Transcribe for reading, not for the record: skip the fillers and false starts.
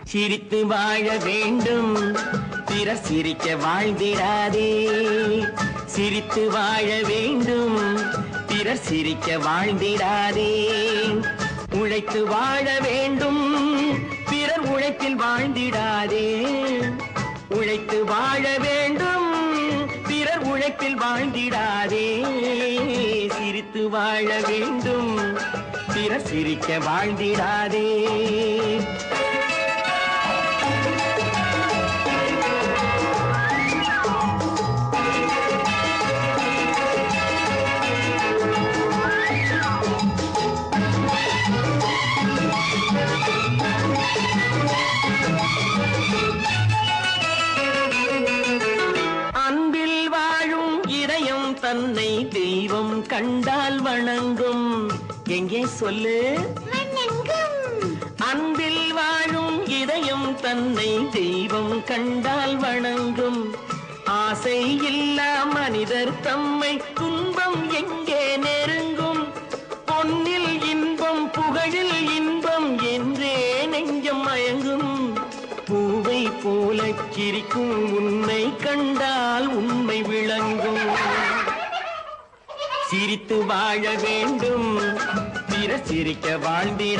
சிரித்து வாழ வேண்டும் பிறர் சிரிக்க வாழ்ந்திடாதே சிரித்து வாழ வேண்டும் பிறர் சிரிக்க வாழ்ந்திடாதே உழைத்து வாழ வேண்டும் பிறர் உழைப்பில் வாழ்ந்திடாதே உழைத்து வாழ வேண்டும் பிறர் உழைப்பில் வாழ்ந்திடாதே சிரித்து வாழ வேண்டும் பிறர் சிரிக்க வாழ்ந்திடாதே தன்னை தெய்வம் கண்டால் வணங்கும் எங்கே சொல்லு அன்பில் வாழும் இதயம் தன்னை தெய்வம் கண்டால் வணங்கும் ஆசை இல்லா மனிதர் தம்மை துன்பம் எங்கே நெருங்கும் பொன்னில் இன்பம் புகழில் இன்பம் என்றே நெஞ்சம் மயங்கும் பூவை போல சிரிக்கும் உன்னை கண்டால் உண்மை விளங்கும் சிரித்து வாழ வேண்டும் பிறர் சிரிக்க வாழ்ந்திட